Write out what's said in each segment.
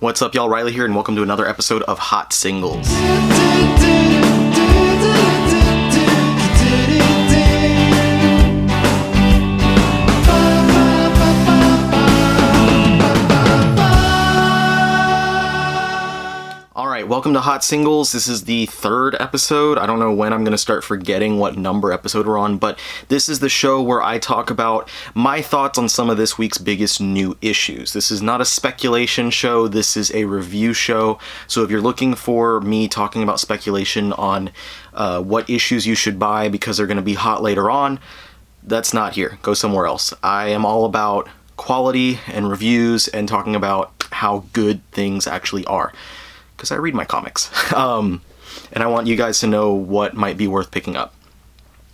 What's up, y'all? Riley here, and welcome to another episode of Hot Singles. Welcome to Hot Singles. This is the third episode. I don't know when I'm going to start forgetting what number episode we're on, but this is the show where I talk about my thoughts on some of this week's biggest new issues. This is not a speculation show. This is a review show. So if you're looking for me talking about speculation on what issues you should buy because they're going to be hot later on, that's not here. Go somewhere else. I am all about quality and reviews and talking about how good things actually are, because I read my comics, and I want you guys to know what might be worth picking up.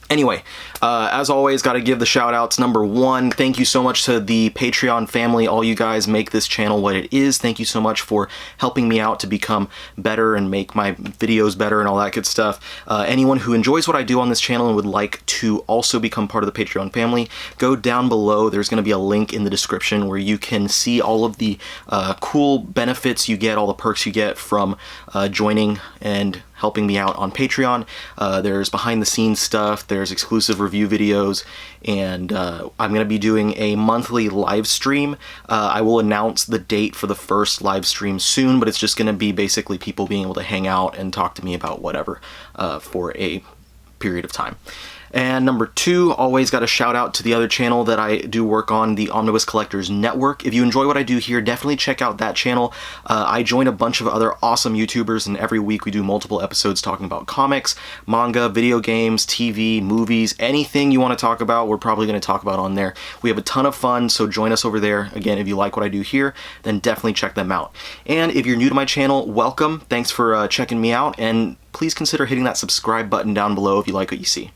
Anyway, as always, got to give the shout outs. Number one, thank you so much to the Patreon family. All you guys make this channel what it is. Thank you so much for helping me out to become better and make my videos better and all that good stuff. Anyone who enjoys what I do on this channel and would like to also become part of the Patreon family, go down below. There's going to be a link in the description where you can see all of the cool benefits you get, all the perks you get from joining and helping me out on Patreon. There's behind the scenes stuff, there's exclusive review videos, and I'm going to be doing a monthly live stream. I will announce the date for the first live stream soon, but it's just going to be basically people being able to hang out and talk to me about whatever for a period of time. And number two, always got a shout out to the other channel that I do work on, the Omnibus Collectors Network. If you enjoy what I do here, definitely check out that channel. I join a bunch of other awesome YouTubers, and every week we do multiple episodes talking about comics, manga, video games, TV, movies, anything you want to talk about, we're probably going to talk about on there. We have a ton of fun, so join us over there. Again, if you like what I do here, then definitely check them out. And if you're new to my channel, welcome. Thanks for checking me out, and please consider hitting that subscribe button down below if you like what you see.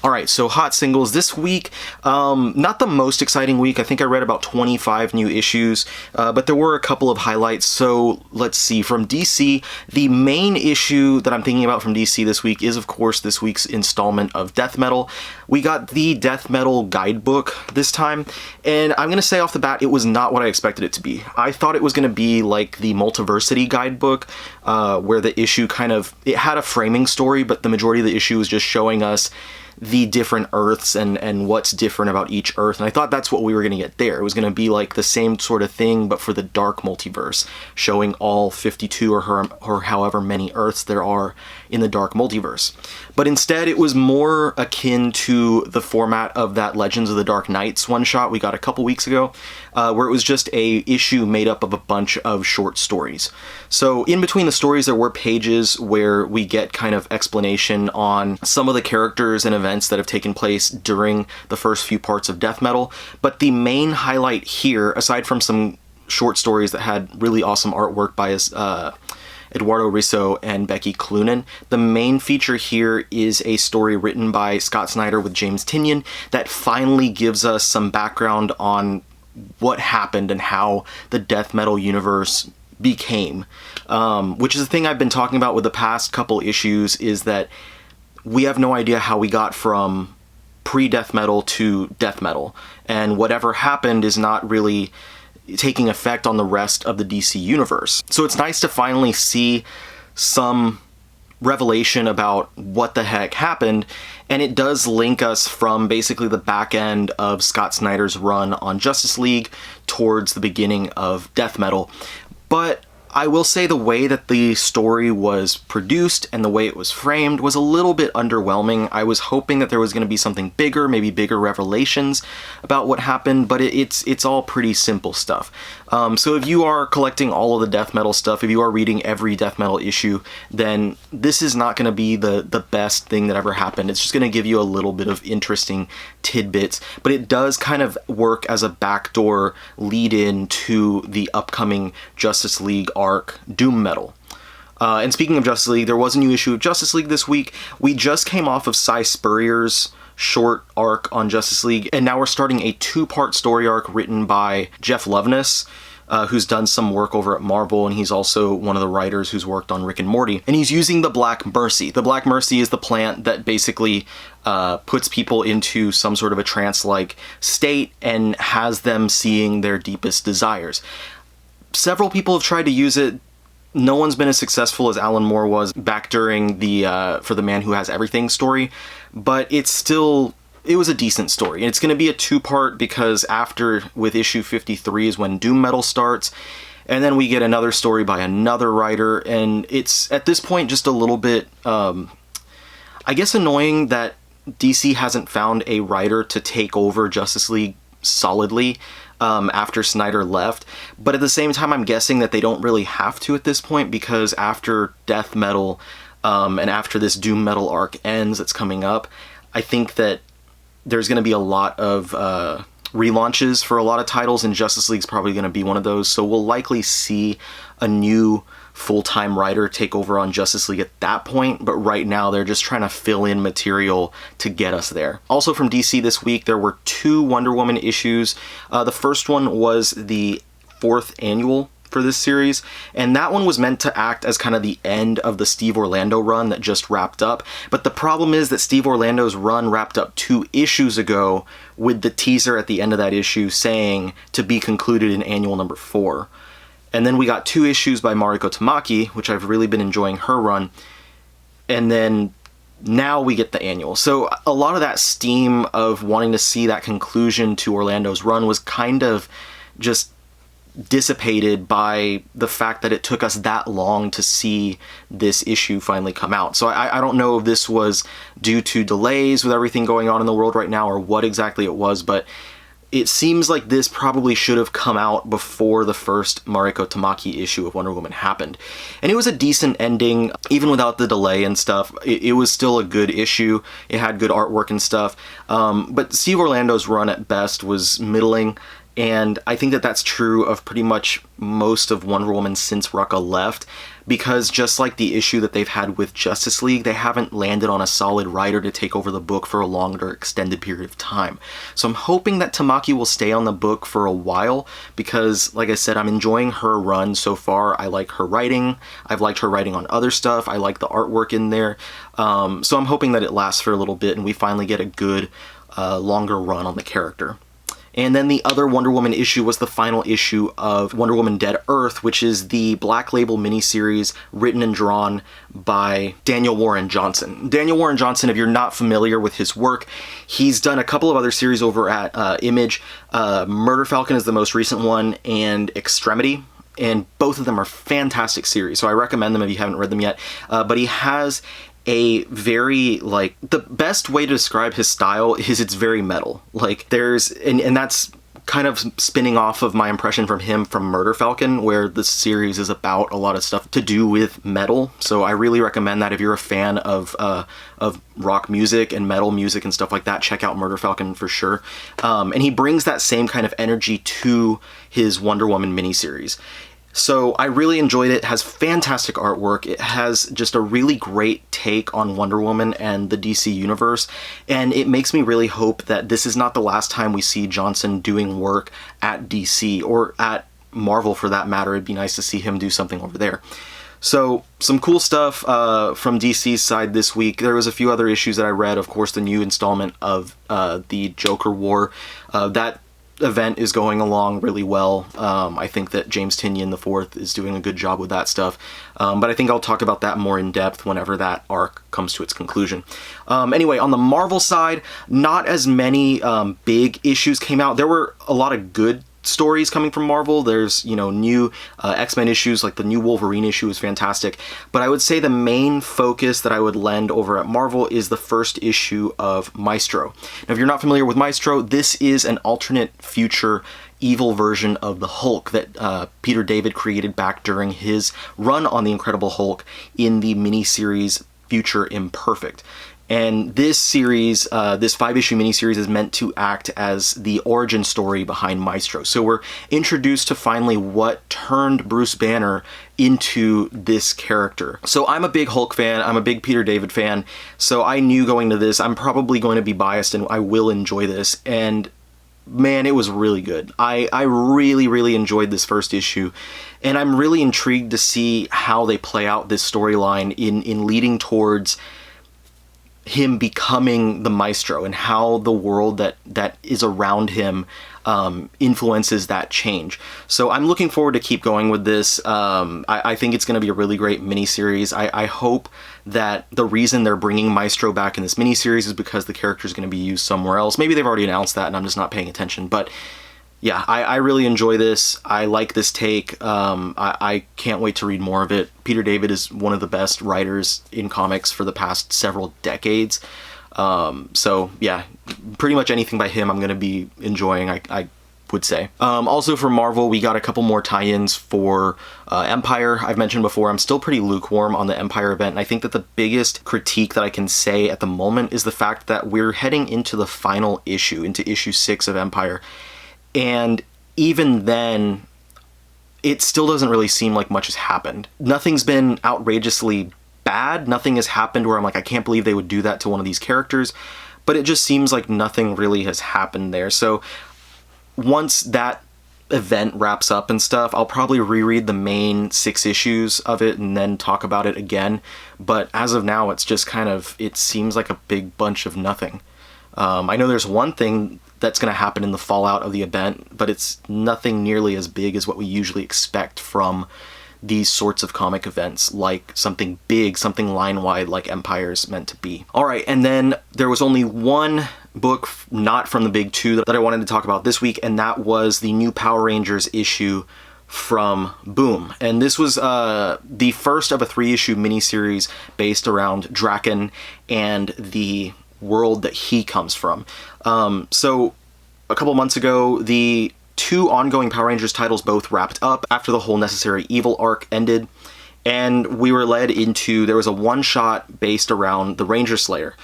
Alright, so Hot Singles this week, not the most exciting week. I think I read about 25 new issues, but there were a couple of highlights. So let's see, from DC, the main issue that I'm thinking about from DC this week is, of course, this week's installment of Death Metal. We got the Death Metal guidebook this time, and I'm going to say off the bat, it was not what I expected it to be. I thought it was going to be like the Multiversity guidebook, where the issue it had a framing story, but the majority of the issue was just showing us the different Earths and what's different about each Earth. And I thought that's what we were going to get there. It was going to be like the same sort of thing, but for the dark multiverse, showing all 52 or however many Earths there are in the dark multiverse. But instead, it was more akin to the format of that Legends of the Dark Knights one-shot we got a couple weeks ago, where it was just a issue made up of a bunch of short stories. So in between the stories, there were pages where we get kind of explanation on some of the characters and events that have taken place during the first few parts of Death Metal. But the main highlight here, aside from some short stories that had really awesome artwork by Eduardo Risso and Becky Cloonan, the main feature here is a story written by Scott Snyder with James Tynion that finally gives us some background on what happened and how the Death Metal universe became, which is the thing I've been talking about with the past couple issues, is that we have no idea how we got from pre-Death Metal to Death Metal, and whatever happened is not really taking effect on the rest of the DC universe. So it's nice to finally see some revelation about what the heck happened, and it does link us from basically the back end of Scott Snyder's run on Justice League towards the beginning of Death Metal. But I will say the way that the story was produced and the way it was framed was a little bit underwhelming. I was hoping that there was going to be something bigger, maybe bigger revelations about what happened, but it's all pretty simple stuff. So if you are collecting all of the Death Metal stuff, if you are reading every Death Metal issue, then this is not going to be the best thing that ever happened. It's just going to give you a little bit of interesting tidbits, but it does kind of work as a backdoor lead-in to the upcoming Justice League arc, Doom Metal. And speaking of Justice League, there was a new issue of Justice League this week. We just came off of Cy Spurrier's short arc on Justice League, and now we're starting a two-part story arc written by Jeff Loveness, who's done some work over at Marvel, and he's also one of the writers who's worked on Rick and Morty. And he's using the Black Mercy. The Black Mercy is the plant that basically puts people into some sort of a trance-like state and has them seeing their deepest desires. Several people have tried to use it. No one's been as successful as Alan Moore was back during the For the Man Who Has Everything story, but it was a decent story. And it's going to be a two-part because after, with issue 53 is when Doom Metal starts, and then we get another story by another writer, and it's, at this point, just a little bit, I guess, annoying that DC hasn't found a writer to take over Justice League solidly after Snyder left. But at the same time, I'm guessing that they don't really have to at this point, because after Death Metal and after this Doom Metal arc ends that's coming up, I think that there's going to be a lot of relaunches for a lot of titles, and Justice League's probably going to be one of those. So we'll likely see a new full-time writer take over on Justice League at that point, but right now they're just trying to fill in material to get us there. Also from DC this week, there were 2 Wonder Woman issues. The first one was the 4th annual for this series, and that one was meant to act as kind of the end of the Steve Orlando run that just wrapped up. But the problem is that Steve Orlando's run wrapped up 2 issues ago with the teaser at the end of that issue saying to be concluded in annual number 4. And then we got 2 issues by Mariko Tamaki, which I've really been enjoying her run. And then now we get the annual. So a lot of that steam of wanting to see that conclusion to Orlando's run was kind of just dissipated by the fact that it took us that long to see this issue finally come out. So I don't know if this was due to delays with everything going on in the world right now or what exactly it was, but it seems like this probably should have come out before the first Mariko Tamaki issue of Wonder Woman happened. And it was a decent ending, even without the delay and stuff. It was still a good issue. It had good artwork and stuff. But Steve Orlando's run at best was middling. And I think that that's true of pretty much most of Wonder Woman since Rucka left, because just like the issue that they've had with Justice League, they haven't landed on a solid writer to take over the book for a longer extended period of time. So I'm hoping that Tamaki will stay on the book for a while, because like I said, I'm enjoying her run so far. I like her writing. I've liked her writing on other stuff. I like the artwork in there. So I'm hoping that it lasts for a little bit and we finally get a good longer run on the character. And then the other Wonder Woman issue was the final issue of Wonder Woman Dead Earth, which is the Black Label miniseries written and drawn by Daniel Warren Johnson. Daniel Warren Johnson, if you're not familiar with his work, he's done a couple of other series over at Image. Murder Falcon is the most recent one, and Extremity. And both of them are fantastic series, so I recommend them if you haven't read them yet. But he has a very, like, the best way to describe his style is it's very metal. Like, there's, and that's kind of spinning off of my impression from him from Murder Falcon, where the series is about a lot of stuff to do with metal. So I really recommend that if you're a fan of rock music and metal music and stuff like that, check out Murder Falcon for sure. And he brings that same kind of energy to his Wonder Woman miniseries. So I really enjoyed it. It has fantastic artwork. It has just a really great take on Wonder Woman and the DC universe. And it makes me really hope that this is not the last time we see Johnson doing work at DC, or at Marvel for that matter. It'd be nice to see him do something over there. So some cool stuff from DC's side this week. There was a few other issues that I read. Of course, the new installment of the Joker War. That event is going along really well. I think that James Tynion IV is doing a good job with that stuff. But I think I'll talk about that more in depth whenever that arc comes to its conclusion. Anyway, on the Marvel side, not as many big issues came out. There were a lot of good stories coming from Marvel. There's, new X-Men issues, like the new Wolverine issue is fantastic. But I would say the main focus that I would lend over at Marvel is the first issue of Maestro. Now, if you're not familiar with Maestro, this is an alternate future evil version of the Hulk that Peter David created back during his run on the Incredible Hulk in the miniseries Future Imperfect. And this series, this 5-issue miniseries, is meant to act as the origin story behind Maestro. So we're introduced to finally what turned Bruce Banner into this character. So I'm a big Hulk fan, I'm a big Peter David fan, so I knew going to this, I'm probably going to be biased and I will enjoy this. And man, it was really good. I really, really enjoyed this first issue. And I'm really intrigued to see how they play out this storyline in leading towards him becoming the Maestro, and how the world that is around him influences that change. So I'm looking forward to keep going with this. I think it's going to be a really great miniseries. I hope that the reason they're bringing Maestro back in this miniseries is because the character is going to be used somewhere else. Maybe they've already announced that and I'm just not paying attention. But yeah, I really enjoy this. I like this take. I can't wait to read more of it. Peter David is one of the best writers in comics for the past several decades. So yeah, pretty much anything by him I'm going to be enjoying, I would say. Also for Marvel, we got a couple more tie-ins for Empire. I've mentioned before, I'm still pretty lukewarm on the Empire event, and I think that the biggest critique that I can say at the moment is the fact that we're heading into the final issue, into issue 6 of Empire. And even then, it still doesn't really seem like much has happened. Nothing's been outrageously bad. Nothing has happened where I'm like, I can't believe they would do that to one of these characters. But it just seems like nothing really has happened there. So once that event wraps up and stuff, I'll probably reread the main 6 issues of it and then talk about it again. But as of now, it's just kind of, it seems like a big bunch of nothing. I know there's one thing that's going to happen in the fallout of the event, but it's nothing nearly as big as what we usually expect from these sorts of comic events, like something big, something line-wide like Empire's meant to be. Alright, and then there was only one book not from the big 2 that I wanted to talk about this week, and that was the new Power Rangers issue from Boom. And this was the first of a 3-issue miniseries based around Draken and the world that he comes from. So a couple months ago, the 2 ongoing Power Rangers titles both wrapped up after the whole Necessary Evil arc ended, and we were led into, there was a one-shot based around the Ranger Slayer,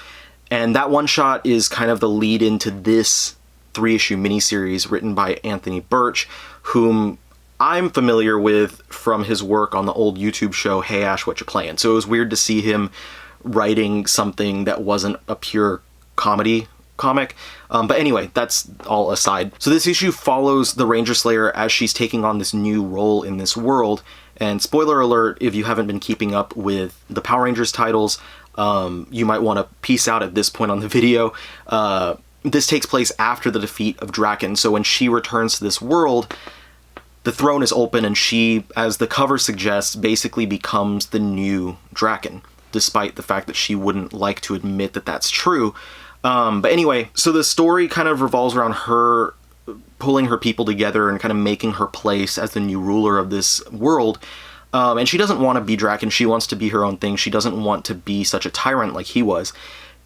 and that one-shot is kind of the lead into this 3-issue miniseries written by Anthony Birch, whom I'm familiar with from his work on the old YouTube show Hey Ash, What You Playin'. So it was weird to see him writing something that wasn't a pure comedy comic. But anyway, that's all aside. So this issue follows the Ranger Slayer as she's taking on this new role in this world. And spoiler alert, if you haven't been keeping up with the Power Rangers titles, you might want to peace out at this point on the video. This takes place after the defeat of Draken. So when she returns to this world, the throne is open and she, as the cover suggests, basically becomes the new Draken, despite the fact that she wouldn't like to admit that that's true. But anyway, so the story kind of revolves around her pulling her people together and kind of making her place as the new ruler of this world. And she doesn't want to be Draken, she wants to be her own thing. She doesn't want to be such a tyrant like he was.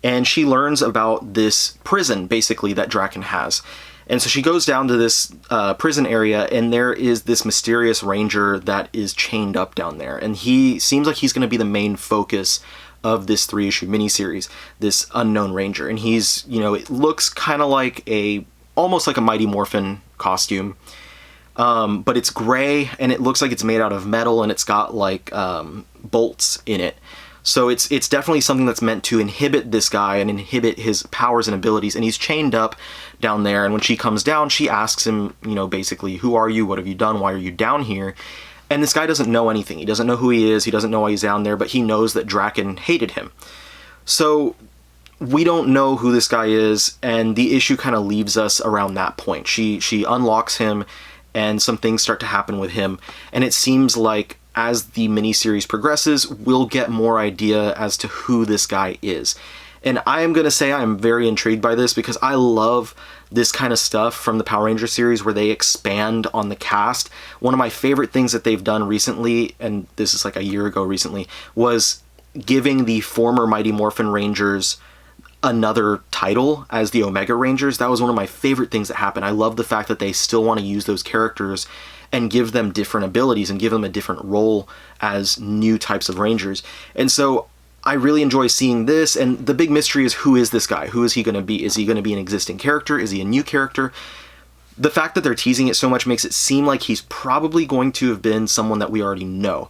And she learns about this prison, basically, that Draken has. And so she goes down to this prison area, and there is this mysterious ranger that is chained up down there. And he seems like he's going to be the main focus of this 3-issue miniseries, this unknown ranger. And he's, you know, it looks kind of like almost like a Mighty Morphin costume. But it's gray, and it looks like it's made out of metal, and it's got like bolts in it. So it's definitely something that's meant to inhibit this guy and inhibit his powers and abilities. And he's chained up down there. And when she comes down, she asks him, you know, basically, who are you? What have you done? Why are you down here? And this guy doesn't know anything. He doesn't know who he is. He doesn't know why he's down there, but he knows that Draken hated him. So we don't know who this guy is, and the issue kind of leaves us around that point. She unlocks him, and some things start to happen with him. And it seems like as the miniseries progresses, we'll get more idea as to who this guy is. And I am going to say I'm very intrigued by this because I love this kind of stuff from the Power Rangers series where they expand on the cast. One of my favorite things that they've done recently, and this is like a year ago recently, was giving the former Mighty Morphin Rangers another title as the Omega Rangers. That was one of my favorite things that happened. I love the fact that they still want to use those characters and give them different abilities and give them a different role as new types of Rangers. And so I really enjoy seeing this, and the big mystery is, who is this guy? Who is he going to be? Is he going to be an existing character? Is he a new character? The fact that they're teasing it so much makes it seem like he's probably going to have been someone that we already know.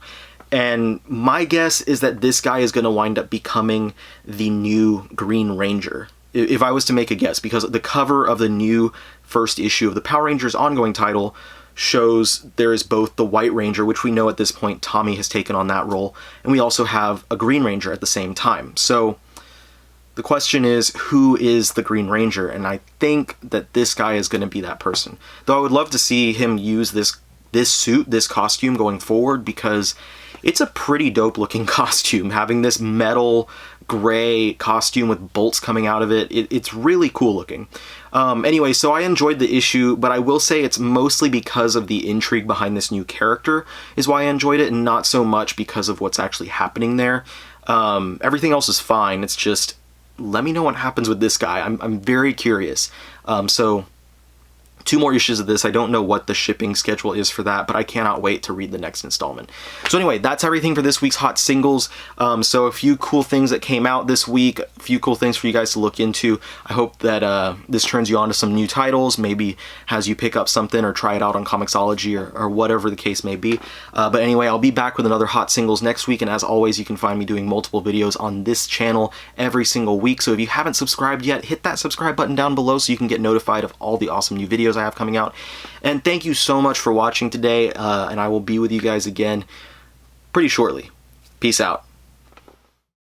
And my guess is that this guy is going to wind up becoming the new Green Ranger, if I was to make a guess, because the cover of the new first issue of the Power Rangers ongoing title shows there is both the White Ranger, which we know at this point Tommy has taken on that role, and we also have a Green Ranger at the same time. So The question is, who is the Green Ranger? And I think that this guy is going to be that person. Though I would love to see him use this suit, this costume going forward, because it's a pretty dope looking costume. Having this metal gray costume with bolts coming out of it, it's really cool looking. Anyway, so I enjoyed the issue, but I will say it's mostly because of the intrigue behind this new character is why I enjoyed it, and not so much because of what's actually happening there. Everything else is fine. It's just, let me know what happens with this guy. I'm very curious. So 2 more issues of this. I don't know what the shipping schedule is for that, but I cannot wait to read the next installment. So anyway, that's everything for this week's Hot Singles. So a few cool things that came out this week, a few cool things for you guys to look into. I hope that this turns you on to some new titles, maybe has you pick up something or try it out on Comixology or whatever the case may be. But anyway, I'll be back with another Hot Singles next week, and as always, you can find me doing multiple videos on this channel every single week. So if you haven't subscribed yet, hit that subscribe button down below so you can get notified of all the awesome new videos I have coming out. And thank you so much for watching today, and I will be with you guys again pretty shortly. Peace out.